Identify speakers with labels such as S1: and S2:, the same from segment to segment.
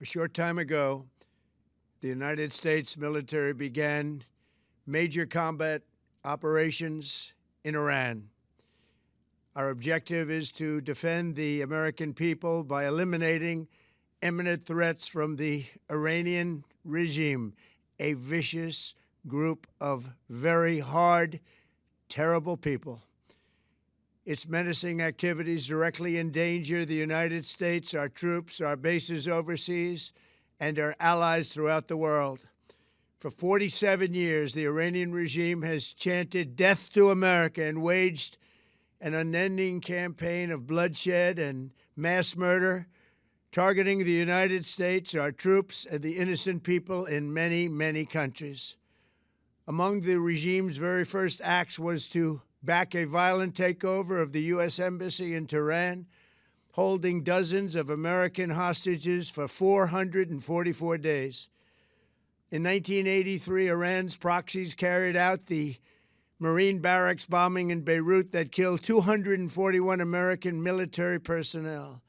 S1: A short time ago, the United States military began major combat operations in Iran. Our objective is to defend the American people by eliminating imminent threats from the Iranian regime, a vicious group of very hard, terrible people. Its menacing activities directly endanger the United States, our troops, our bases overseas, and our allies throughout the world. For 47 years, the Iranian regime has chanted death to America and waged an unending campaign of bloodshed and mass murder, targeting the United States, our troops, and the innocent people in many, many countries. Among the regime's very first acts was to back a violent takeover of the U.S. Embassy in Tehran, holding dozens of American hostages for 444 days. In 1983, Iran's proxies carried out the Marine barracks bombing in Beirut that killed 241 American military personnel.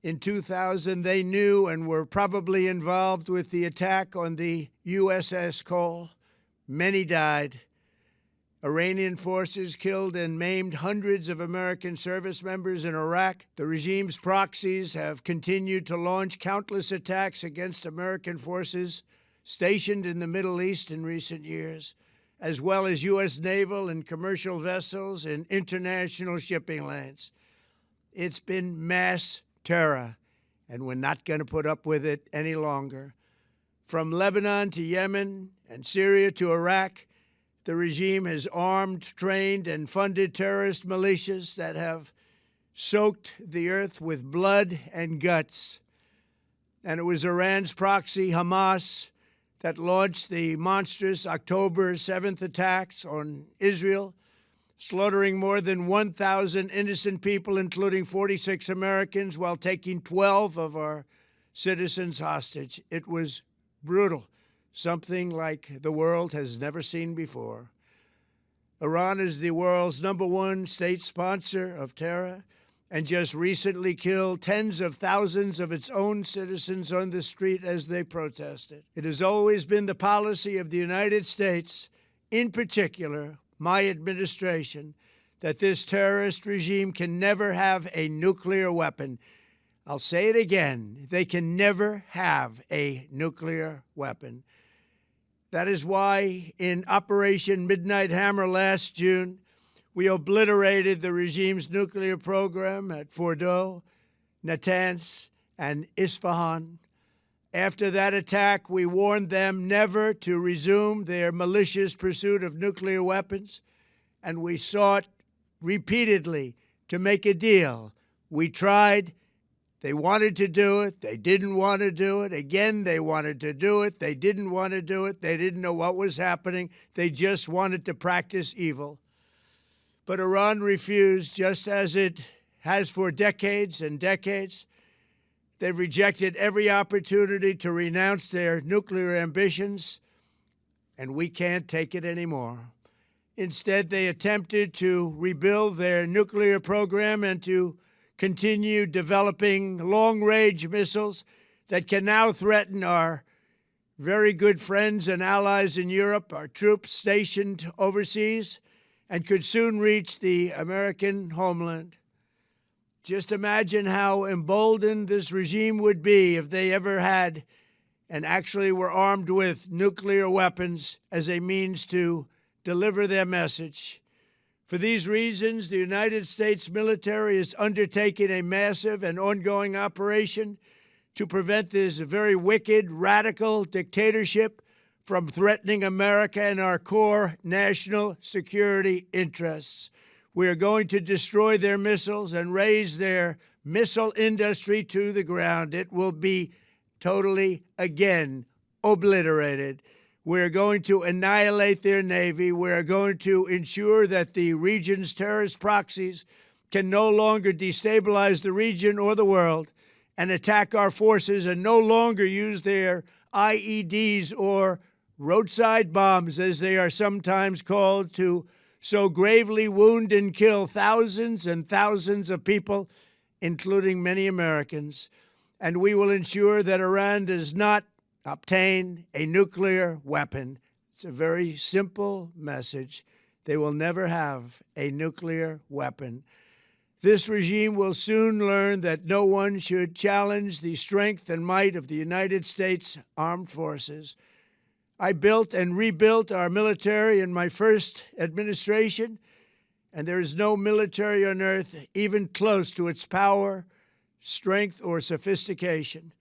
S1: In 2000, they knew and were probably involved with the attack on the USS Cole. Many died. Iranian forces killed and maimed hundreds of American service members in Iraq. The regime's proxies have continued to launch countless attacks against American forces stationed in the Middle East in recent years, as well as U.S. naval and commercial vessels in international shipping lanes. It's been mass terror, and we're not going to put up with it any longer. From Lebanon to Yemen and Syria to Iraq, the regime has armed, trained, and funded terrorist militias that have soaked the earth with blood and guts. And it was Iran's proxy, Hamas, that launched the monstrous October 7th attacks on Israel, slaughtering more than 1,000 innocent people, including 46 Americans, while taking 12 of our citizens hostage. It was brutal, something like the world has never seen before. Iran is the world's #1 state sponsor of terror and just recently killed tens of thousands of its own citizens on the street as they protested. It has always been the policy of the United States, in particular, my administration, that this terrorist regime can never have a nuclear weapon. I'll say it again, they can never have a nuclear weapon. That is why in Operation Midnight Hammer last June, we obliterated the regime's nuclear program at Fordow, Natanz, and Isfahan. After that attack, we warned them never to resume their malicious pursuit of nuclear weapons, and we sought repeatedly to make a deal. We tried. They wanted to do it. They didn't want to do it. Again, they wanted to do it. They didn't want to do it. They didn't know what was happening. They just wanted to practice evil. But Iran refused, just as it has for decades and decades. They've rejected every opportunity to renounce their nuclear ambitions, and we can't take it anymore. Instead, they attempted to rebuild their nuclear program and to continue developing long-range missiles that can now threaten our very good friends and allies in Europe, our troops stationed overseas, and could soon reach the American homeland. Just imagine how emboldened this regime would be if they ever had and actually were armed with nuclear weapons as a means to deliver their message. For these reasons, the United States military is undertaking a massive and ongoing operation to prevent this very wicked, radical dictatorship from threatening America and our core national security interests. We are going to destroy their missiles and raise their missile industry to the ground. It will be totally, again, obliterated. We're going to annihilate their Navy. We're going to ensure that the region's terrorist proxies can no longer destabilize the region or the world and attack our forces and no longer use their IEDs or roadside bombs, as they are sometimes called, to so gravely wound and kill thousands and thousands of people, including many Americans. and we will ensure that Iran does not obtain a nuclear weapon. It's a very simple message. They will never have a nuclear weapon. This regime will soon learn that no one should challenge the strength and might of the United States Armed Forces. I built and rebuilt our military in my first administration, and there is no military on earth even close to its power, strength, or sophistication.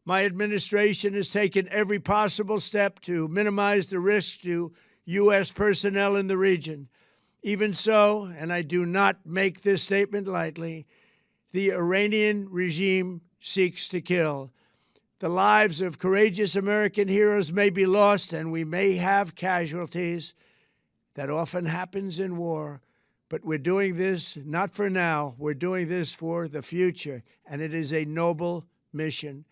S1: My administration has taken every possible step to minimize the risk to U.S. personnel in the region. Even so, and I do not make this statement lightly, the Iranian regime seeks to kill. The lives of courageous American heroes may be lost, and we may have casualties. That often happens in war. But we're doing this not for now. We're doing this for the future, and it is a noble mission.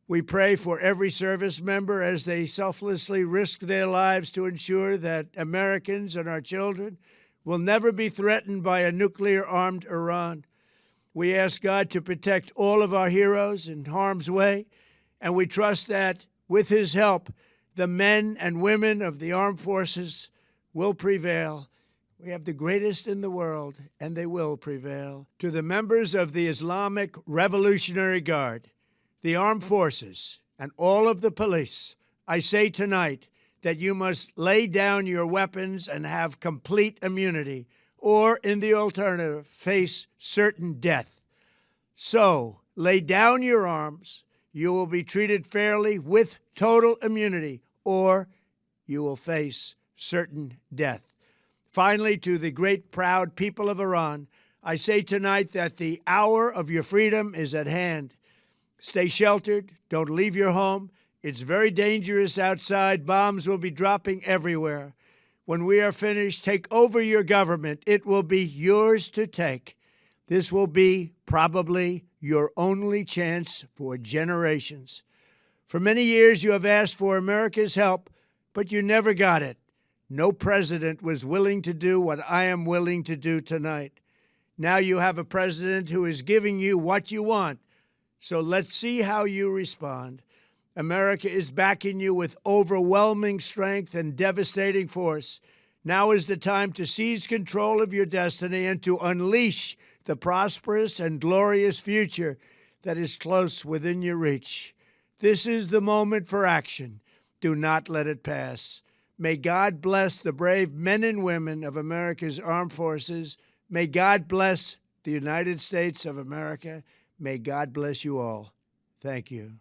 S1: We pray for every service member as they selflessly risk their lives to ensure that Americans and our children will never be threatened by a nuclear-armed Iran. We ask God to protect all of our heroes in harm's way, and we trust that, with His help, the men and women of the armed forces will prevail. We have the greatest in the world, and they will prevail. To the members of the Islamic Revolutionary Guard, the armed forces, and all of the police, I say tonight that you must lay down your weapons and have complete immunity, or, in the alternative, face certain death. So, lay down your arms. You will be treated fairly with total immunity, or you will face certain death. Finally, to the great, proud people of Iran, I say tonight that the hour of your freedom is at hand. Stay sheltered. Don't leave your home. It's very dangerous outside. Bombs will be dropping everywhere. When we are finished, take over your government. It will be yours to take. This will be probably your only chance for generations. For many years, you have asked for America's help, but you never got it. No president was willing to do what I am willing to do tonight. Now you have a president who is giving you what you want. So let's see how you respond. America is backing you with overwhelming strength and devastating force. Now is the time to seize control of your destiny and to unleash the prosperous and glorious future that is close within your reach. This is the moment for action. Do not let it pass. May God bless the brave men and women of America's armed forces. May God bless the United States of America. May God bless you all. Thank you.